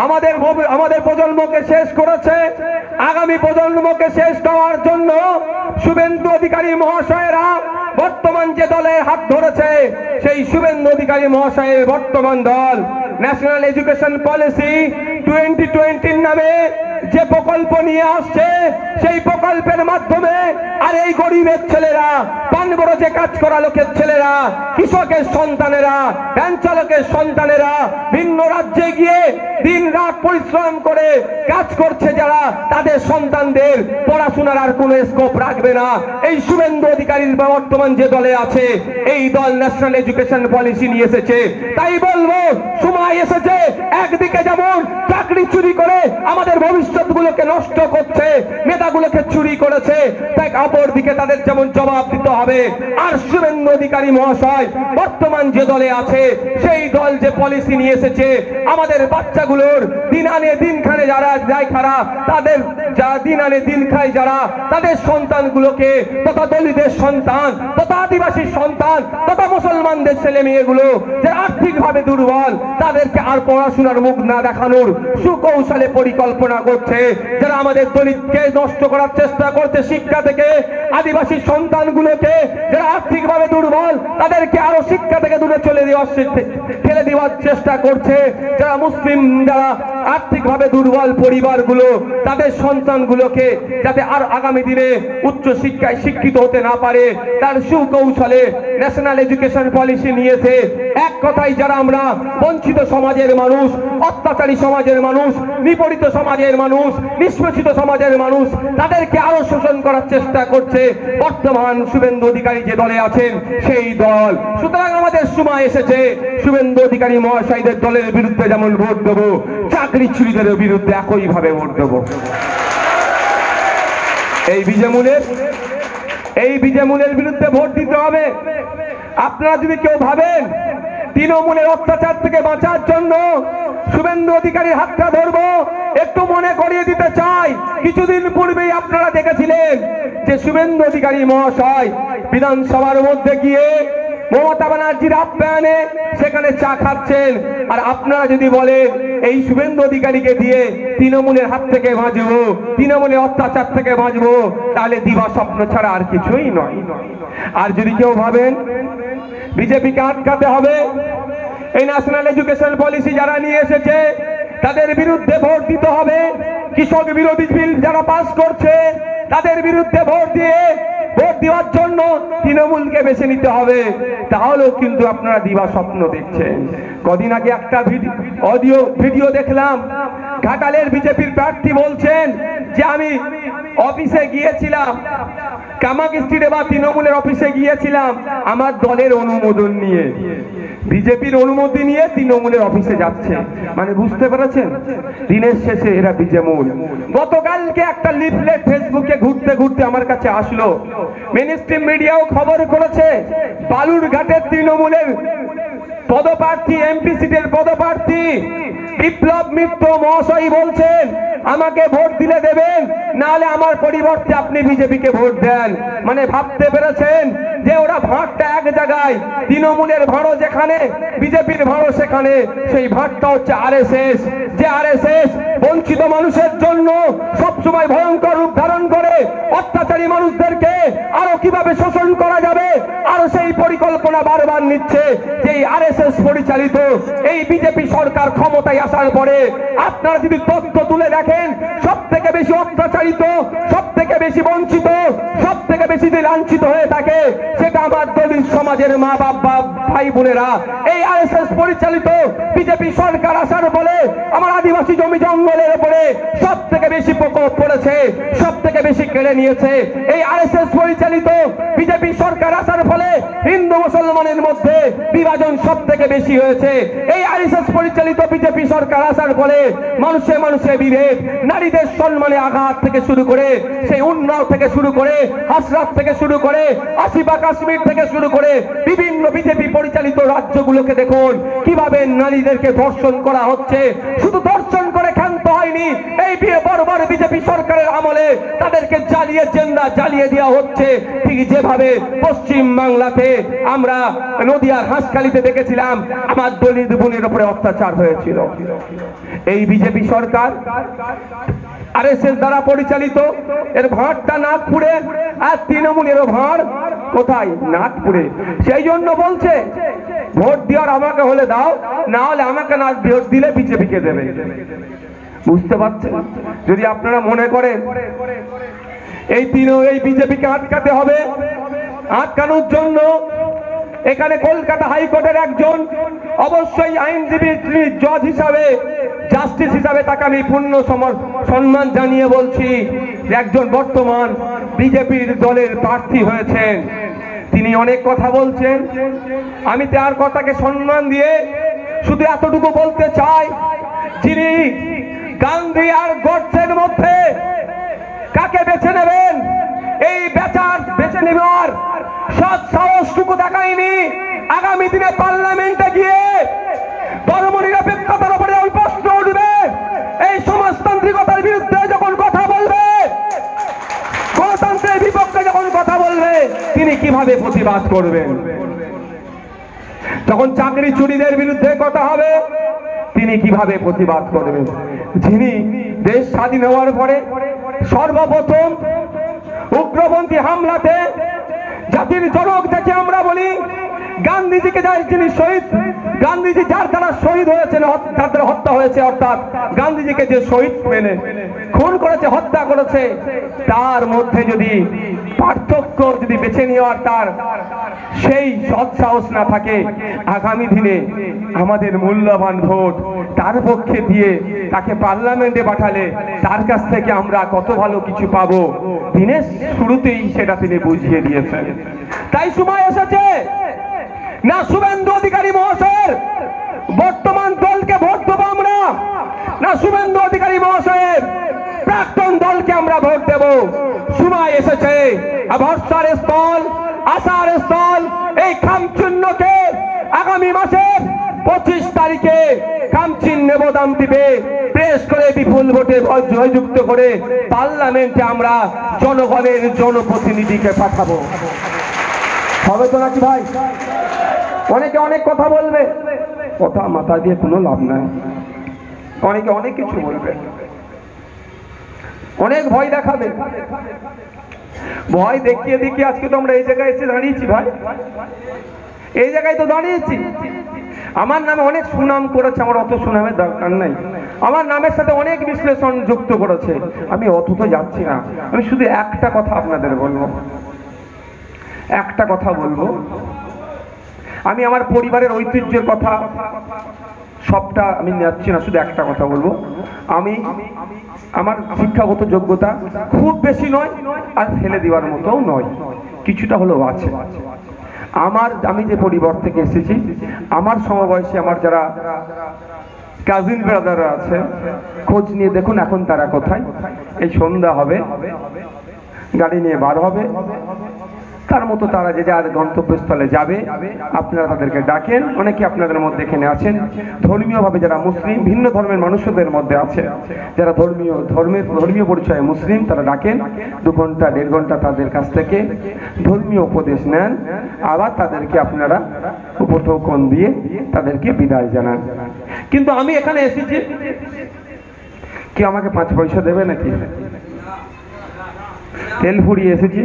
আমাদের প্রজন্মকে শেষ করেছে। আগামী প্রজন্মকে শেষ করার জন্য শুভেন্দু অধিকারী মহাশয়েরা বর্তমান যে দলের হাত ধরেছে, সেই শুভেন্দু অধিকারী মহাশয়ের বর্তমান দল ন্যাশনাল এডুকেশন পলিসি 2020 নামে যে প্রকল্প নিয়ে আসছে, সেই প্রকল্পের মাধ্যমে আর এই গরিবের ছেলেরা, পানবড় যে কাজ করা লোকের ছেলেরা, কৃষকের সন্তানেরা, ভ্যান চালকের সন্তানেরা ভিন্ন রাজ্যে গিয়ে দিন রাত পরিশ্রম করে কাজ করছে যারা, তাদের সন্তানদের পড়াশোনার আর কোনো স্কোপ রাখবে না। এই শুভেন্দু অধিকারীর বর্তমান যে দলে আছে, এই দল ন্যাশনাল এডুকেশন পলিসি নিয়ে এসেছে। তাই বলবো, সময় এসেছে, একদিকে যেমন চাকরি চুরি করে আমাদের ভবিষ্যৎগুলোকে নষ্ট করছে, মেধাগুলোকে চুরি করেছে, তাই অপর দিকে তাদের যেমন জবাব দিতে হবে। আর শুভেন্দু অধিকারী মহাশয় বর্তমান যে দলে আছে, সেই দল যে পলিসি নিয়ে এসেছে, আমাদের বাচ্চাগুলোর দিন আনে দিন খানে যারা যায় খারাপ, তাদের যা দিন আনে দিন খায় যারা, তাদের সন্তানগুলোকে, তথা দলিতের সন্তান, তথা আদিবাসীর সন্তান, তথা মুসলমানদের ছেলে মেয়েগুলো যারা আর্থিকভাবে দুর্বল, তাদেরকে আর পড়াশোনার মুখ না দেখানোর সুকৌশলে পরিকল্পনা করছে। যারা আমাদের দলিতকে নষ্ট করার চেষ্টা করছে শিক্ষা থেকে, আদিবাসী সন্তানগুলোকে যারা আর্থিকভাবে দুর্বল, তাদেরকে আরো শিক্ষা থেকে দূরে ফেলে দেওয়ার চেষ্টা করছে। যারা মুসলিম, যারা আর্থিকভাবে দুর্বল পরিবারগুলো, তাদের সন্তানগুলোকে যাতে আর আগামী দিনে উচ্চ শিক্ষায় শিক্ষিত হতে না পারে, তার সুকৌশলে ন্যাশনাল এডুকেশন পলিসি নিয়েছে। এক কথায়, যারা আমরা বঞ্চিত সমাজের মানুষ, অত্যাচারী সমাজের মানুষ, নিপীড়িত সমাজের মানুষ, নিষ্পেষিত সমাজের মানুষ, তাদেরকে আরো শোষণ করার চেষ্টা করছে বর্তমান শুভেন্দু অধিকারী যে দলে আছেন, সেই দল। সুতরাং আমাদের সময় এসেছে শুভেন্দু অধিকারী মহাশয়দের দলের বিরুদ্ধে যেমন ভোট দেবো, চাকরি চুরিদের বিরুদ্ধে একইভাবে ভোট দেবো। এই বিজেমুলের বিরুদ্ধে ভোট দিতে হবে। আপনারা যদি কেউ ভাবেন তৃণমূলের অত্যাচার থেকে বাঁচার জন্য শুভেন্দু অধিকারীর হাতটা ধরবো, একটু মনে করিয়ে দিতে চাই, কিছুদিন পূর্বেই আপনারা দেখেছিলেন যে শুভেন্দু অধিকারী মহাশয় বিধানসভার মধ্যে গিয়ে মমতা ব্যানার্জির আপ্যায়নে সেখানে চা খাচ্ছেন। আর আপনারা যদি বলেন এই শুভেন্দু অধিকারীকে দিয়ে তৃণমূলের হাত থেকে বাঁচবো, তৃণমূলের অত্যাচার থেকে বাঁচবো, তাহলে দিবা স্বপ্ন ছাড়া আর কিছুই নয়। আর যদি কেউ ভাবেন বিজেপিকে আটকাতে হবে, এই ন্যাশনাল এডুকেশন পলিসি যারা নিয়ে এসেছে তাদের বিরুদ্ধে ভোট দিতে হবে, কৃষক বিরোধী বিল যারা পাস করছে তাদের বিরুদ্ধে ভোট দেওয়ার জন্য তৃণমূলকে বেছে নিতে হবে, তাহলেও কিন্তু আপনারা দিবা স্বপ্ন দেখছেন। কদিন আগে একটা ভিডিও দেখলাম, ঘাটালের বিজেপির প্রার্থী বলছেন যে আমি অফিসে গিয়েছিলাম, কামাক স্ট্রিটে বা তৃণমূলের অফিসে গিয়েছিলাম আমার দলের অনুমোদন নিয়ে, বিজেপির অনুমতি নিয়ে তৃণমূলের অফিসে যাচ্ছে। মানে বুঝতে পেরেছেন, দিনের শেষে এরা বিজেমূল। গতকালকে একটা লিফলেট ফেসবুকে ঘুরতে ঘুরতে আমার কাছে আসলো, মেইনস্ট্রিম মিডিয়াও খবর করেছে, বালুরঘাটের তৃণমূলের পদপ্রার্থী, এমপি সিটের পদপ্রার্থী বিপ্লব মিত্র মহাশয় বলছেন আমাকে ভোট দিলে দেবেন, নাহলে আমার পরিবর্তে আপনি বিজেপিকে ভোট দেন। মানে ভাবতে পেরেছেন যে ওরা ভাঁড়টা এক জায়গায়, তৃণমূলের ভাঁড়ও যেখানে, বিজেপির ভাঁড়ও সেখানে। সেই ভাঁড়টা হচ্ছে আরএসএস, যে আরএসএস বঞ্চিত মানুষের জন্য সবসময় ভয়ঙ্কর রূপ ধারণ করে অত্যাচারী মানুষদেরকে আরো কিভাবে শোষণ করা যাবে, আরো সেই পরিকল্পনা বারবার নিচ্ছে। যে আরএসএস পরিচালিত এই বিজেপি সরকার ক্ষমতায় আসার পরে আপনারা যদি তথ্য তুলে দেখেন, সব থেকে বেশি অত্যাচারিত, সব থেকে বেশি বঞ্চিত, সব থেকে বেশি লাঞ্ছিত হয়ে থাকে, সেটা আমার দলিত সমাজের মা বাবা ভাই বোনেরা। এই আরএসএস পরিচালিত বিজেপি সরকার আসার ফলে আমার আদিবাসী জমি জঙ্গলের উপরে সব থেকে বেশি প্রকোপ পড়েছে, সব থেকে বেশি কেড়ে নিয়েছে। এই আরএসএস পরিচালিত বিজেপি সরকার আসার ফলে হিন্দু মুসলমানের মধ্যে বিভাজন সব থেকে বেশি হয়েছে। এই আরএসএস পরিচালিত বিজেপি সরকার আসার ফলে মানুষে মানুষে বিভেদ, নারীদের সম্মানে আঘাত থেকে শুরু করে, সেই উন্নাও থেকে শুরু করে, হাসরাত থেকে শুরু করে, আসিফা কাশ্মীর থেকে শুরু করে বিভিন্ন বিজেপি পরিচালিত রাজ্যগুলোকে দেখুন কিভাবে নারীদেরকে ধর্ষণ করা হচ্ছে। শুধু ধর্ষণ করে ক্ষান্ত হয়নি, এই বর্বর বিজেপি সরকারের আমলে তাদেরকে জ্বালিয়ে জেন্দা জ্বালিয়ে দেওয়া হচ্ছে। ঠিক যেভাবে পশ্চিম বাংলাতে আমরা নদিয়ার হাঁসখালিতে দেখেছিলাম আমার দলিত বোনের উপরে অত্যাচার হয়েছিল। এই বিজেপি সরকার আরএসএস দ্বারা পরিচালিত, এর ভাঁড়টা নাগপুরে, আর তৃণমূলেরও ভাঁড় কোথায়? নাগপুরে। সেই জন্য বলছে ভোট দেওয়ার আমাকে হলে দাও, না হলে আমাকে না ভোট দিলে বিজেপিকে দেবে। বুঝতে পারছেন? যদি আপনারা মনে করেন এই বিজেপিকে আটকাতে হবে, আটকানোর জন্য এখানে কলকাতা হাইকোর্টের একজন অবশ্যই আইনজীবী জজ হিসাবে, জাস্টিস হিসাবে তাকে আমি পূর্ণ সম্মান জানিয়ে বলছি যে একজন বর্তমান বিজেপির দলের প্রার্থী হয়েছেন, তিনি অনেক কথা বলছেন। আমি তার কথাকে সম্মান দিয়ে শুধু এতটুকু বলতে চাই, যিনি গান্ধী আর গডসের মধ্যে কাকে বেছে নেবেন, এই বেছে নেবার সৎ সাহসটুকু দেখায়নি। আগামী দিনে পার্লামেন্টে গিয়ে ধর্মনিরপেক্ষতার উপরে প্রশ্ন উঠবে, এই সমাজতান্ত্রিকতার বিরুদ্ধে যখন কথা বলবে, গণতন্ত্রের বিপক্ষে যখন কথা বলবে, তিনি কিভাবে প্রতিবাদ করবেন? যখন চাকরি চুরিদের বিরুদ্ধে কথা হবে, তিনি কিভাবে প্রতিবাদ করবেন? যিনি দেশ স্বাধীন হওয়ার পরে সর্বপ্রথম উগ্রপন্থী হামলাতে জাতির জনক থেকে আমরা বলি গান্ধীজিকে, যিনি শহীদ, গান্ধীজি যার দ্বারা শহীদ হয়েছেন, যার দ্বারা হত্যা হয়েছে, অর্থাৎ গান্ধীজিকে যে শহীদ মেনে খুন করেছে, হত্যা করেছে, তার মধ্যে যদি পার্থক্য যদি বেছে নেওয়ার তার সেই সৎ সাহস না থাকে, আগামী দিনে আমাদের মূল্যবান ভোট তার পক্ষে দিয়ে তাকে পার্লামেন্টে পাঠালে তার কাছ থেকে আমরা কত ভালো কিছু পাবো, দিনের শুরুতেই সেটা তিনি বুঝিয়ে দিয়েছেন। তাই সময় এসেছে না শুভেন্দু অধিকারী মহাশয়ের বর্তমান দলকে ভোট দেবো আমরা, না শুভেন্দু অধিকারী মহাশয়ের প্রাক্তন দলকে আমরা ভোট দেব। সময় এসেছে ভরসার স্থল, আশার স্থল এই খামচিহ্নকে আগামী মাসের 25 তারিখে খামচিহ্ন বোতাম টিপে প্রেস করে বিপুল ভোটে জয়যুক্ত করে পার্লামেন্টে আমরা জনগণের জনপ্রতিনিধিকে পাঠাবো। হবে তো নাকি ভাই? অনেকে অনেক কথা বলবে, কথা মাথা দিয়ে কোনো লাভ নাই। অনেকে অনেক কিছু বলবে, অনেক ভয় দেখাবে। ভয় দেখিয়ে দেখিয়ে আজকে তো আমরা এই জায়গায় এসে দাঁড়িয়েছি ভাই, এই জায়গায় তো দাঁড়িয়েছি। আমার নামে অনেক সুনাম করেছে, আমার অত সুনামের দরকার নাই। আমার নামের সাথে অনেক বিশ্লেষণ যুক্ত করেছে, আমি অত তো যাচ্ছি না। আমি শুধু একটা কথা আপনাদের বলবো, একটা কথা বলবো। আমি আমার পরিবারের ঐতিহ্যের কথা সবটা আমি যাচ্ছি না, শুধু একটা কথা বলবো। আমার শিক্ষাগত যোগ্যতা খুব বেশি নয়, আর ফেলে দেওয়ার মতোও নয়, কিছুটা হলেও আছে। আমি যে পরিবার থেকে এসেছি, আমার সমবয়সী আমার যারা কাজিন ব্রাদাররা আছে, খোঁজ নিয়ে দেখুন এখন তারা কোথায়। এই সন্ধ্যা হবে, গাড়ি নিয়ে বার হবে, তার মতো তারা যে যার গন্তব্যস্থলে যাবে, আপনারা তাদেরকে ডাকেন। অনেকে আপনাদের মধ্যে এখানে আছেন ধর্মীয়ভাবে যারা মুসলিম, ভিন্ন ধর্মের মানুষদের মধ্যে আছে যারা ধর্মীয় পরিচয়ে মুসলিম, তারা ডাকেন। 2 ঘন্টা 1.5 ঘন্টা তাদের কাছ থেকে ধর্মীয় উপদেশ নেন, আবার তাদেরকে আপনারা উপঢৌকন দিয়ে তাদেরকে বিদায় জানান। কিন্তু আমি এখানে এসেছি, কি আমাকে 5 পয়সা দেবে নাকি? তেল ফুরিয়ে এসেছি,